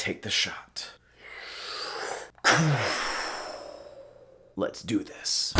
take the shot. Let's do this.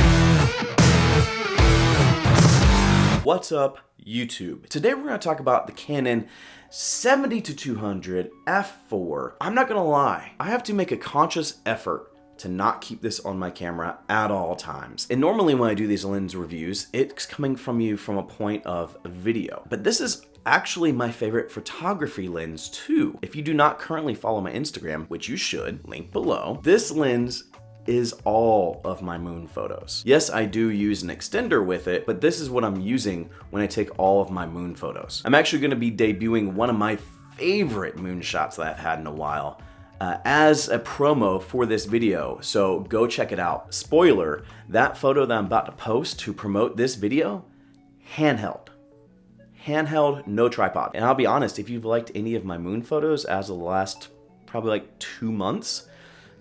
What's up, YouTube? Today we're going to talk about the Canon 70-200 f4. I'm not going to lie, I have to make a conscious effort to not keep this on my camera at all times. And normally when I do these lens reviews, it's coming from a point of video. But this is actually my favorite photography lens too. If you do not currently follow my Instagram, which you should, link below, this lens is all of my moon photos. Yes, I do use an extender with it, but this is what I'm using when I take all of my moon photos. I'm actually gonna be debuting one of my favorite moon shots that I've had in a while as a promo for this video, so go check it out. Spoiler, that photo that I'm about to post to promote this video, handheld. Handheld, no tripod. And I'll be honest, if you've liked any of my moon photos as of the last probably like 2 months,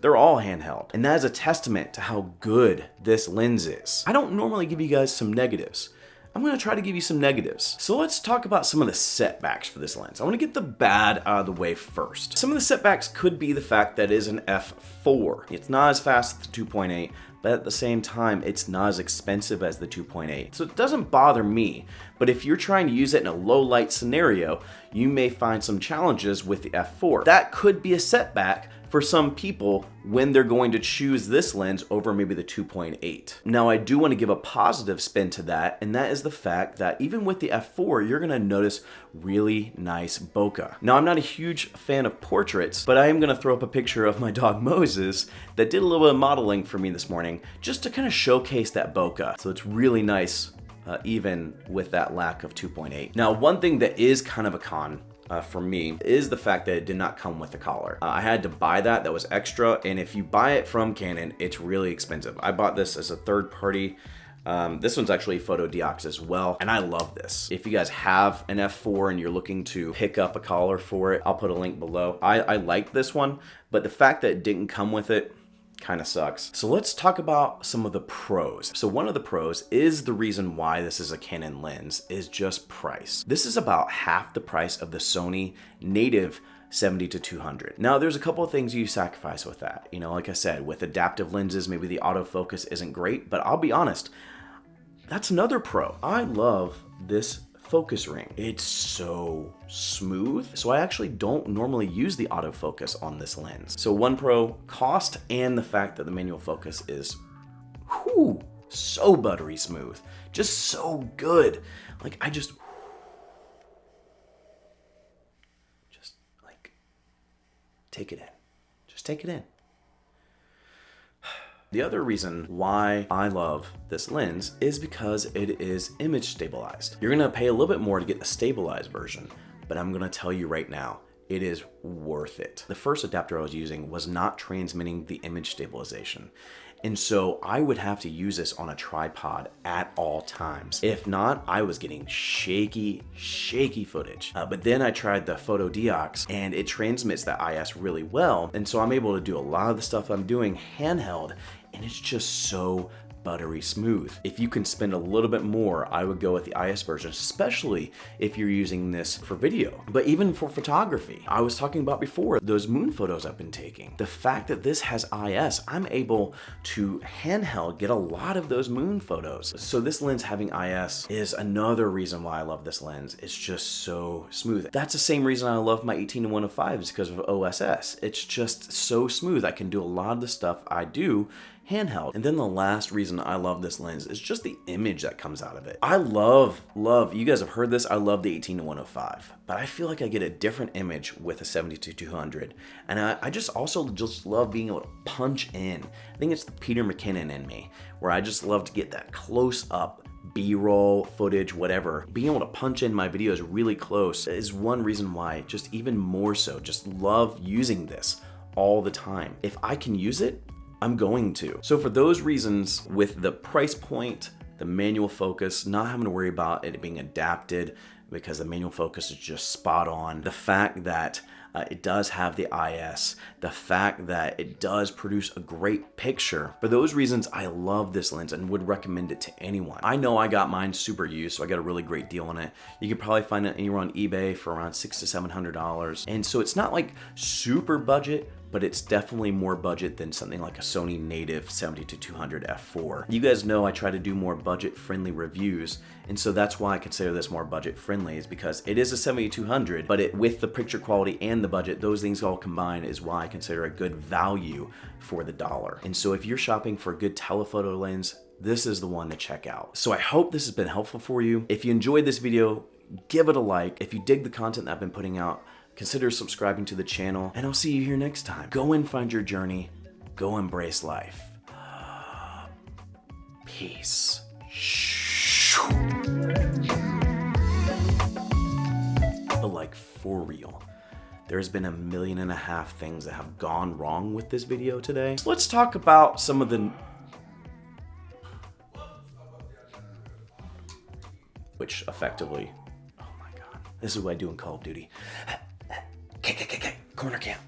they're all handheld. And that is a testament to how good this lens is. I don't normally give you guys some negatives. I'm gonna try to give you some negatives. So let's talk about some of the setbacks for this lens. I wanna get the bad out of the way first. Some of the setbacks could be the fact that it is an f4. It's not as fast as the 2.8, but at the same time, it's not as expensive as the 2.8. So it doesn't bother me, but if you're trying to use it in a low light scenario, you may find some challenges with the f4. That could be a setback for some people when they're going to choose this lens over maybe the 2.8. Now I do want to give a positive spin to that, and that is the fact that even with the f4, you're gonna notice really nice bokeh. Now I'm not a huge fan of portraits, but I am gonna throw up a picture of my dog Moses that did a little bit of modeling for me this morning, just to kind of showcase that bokeh. So it's really nice, even with that lack of 2.8. Now one thing that is kind of a con for me is the fact that it did not come with a collar. I had to buy that was extra, and if you buy it from Canon, it's really expensive. I bought this as a third party. This one's actually Photo Diox as well, and I love this. If you guys have an f4 and you're looking to pick up a collar for it, I'll put a link below. I like this one, but the fact that it didn't come with it kind of sucks. So let's talk about some of the pros. So one of the pros is the reason why this is a Canon lens is just price. This is about half the price of the Sony native 70-200. Now there's a couple of things you sacrifice with that. You know, like I said, with adaptive lenses, maybe the autofocus isn't great, but I'll be honest, that's another pro. I love this focus ring. It's so smooth. So I actually don't normally use the autofocus on this lens. So one pro, cost, and the fact that the manual focus is so buttery smooth. Just so good. Like I just like take it in. Just take it in. The other reason why I love this lens is because it is image stabilized. You're gonna pay a little bit more to get the stabilized version, but I'm gonna tell you right now, it is worth it. The first adapter I was using was not transmitting the image stabilization. And so I would have to use this on a tripod at all times. If not, I was getting shaky footage. But then I tried the Photo Diox and it transmits that IS really well. And so I'm able to do a lot of the stuff I'm doing handheld, and it's just so buttery smooth. If you can spend a little bit more, I would go with the IS version, especially if you're using this for video. But even for photography, I was talking about before, those moon photos I've been taking. The fact that this has IS, I'm able to handheld get a lot of those moon photos. So this lens having IS is another reason why I love this lens. It's just so smooth. That's the same reason I love my 18-105 is because of OSS. It's just so smooth. I can do a lot of the stuff I do handheld. And then the last reason I love this lens is just the image that comes out of it. I love, you guys have heard this, I love the 18-105, but I feel like I get a different image with a 70-200. And I just also love being able to punch in. I think it's the Peter McKinnon in me, where I just love to get that close up B-roll footage, whatever. Being able to punch in my videos really close is one reason why, just even more so, just love using this all the time. If I can use it, I'm going to. So for those reasons, with the price point, the manual focus, not having to worry about it being adapted because the manual focus is just spot on, the fact that It does have the IS, the fact that it does produce a great picture. For those reasons, I love this lens and would recommend it to anyone. I know I got mine super used, so I got a really great deal on it. You can probably find it anywhere on eBay for around $600 to $700. And so it's not like super budget, but it's definitely more budget than something like a Sony native 70-200 f4. You guys know I try to do more budget-friendly reviews, and so that's why I consider this more budget-friendly, is because it is a 70-200, but with the picture quality and the budget, those things all combined is why I consider a good value for the dollar. And so if you're shopping for a good telephoto lens, this is the one to check out. So I hope this has been helpful for you. If you enjoyed this video, give it a like. If you dig the content that I've been putting out, consider subscribing to the channel, and I'll see you here next time. Go and find your journey. Go embrace life. Peace. But like, for real, there's been 1.5 million things that have gone wrong with this video today. Let's talk about some of the... which effectively... oh my god. This is what I do in Call of Duty. Corner camp.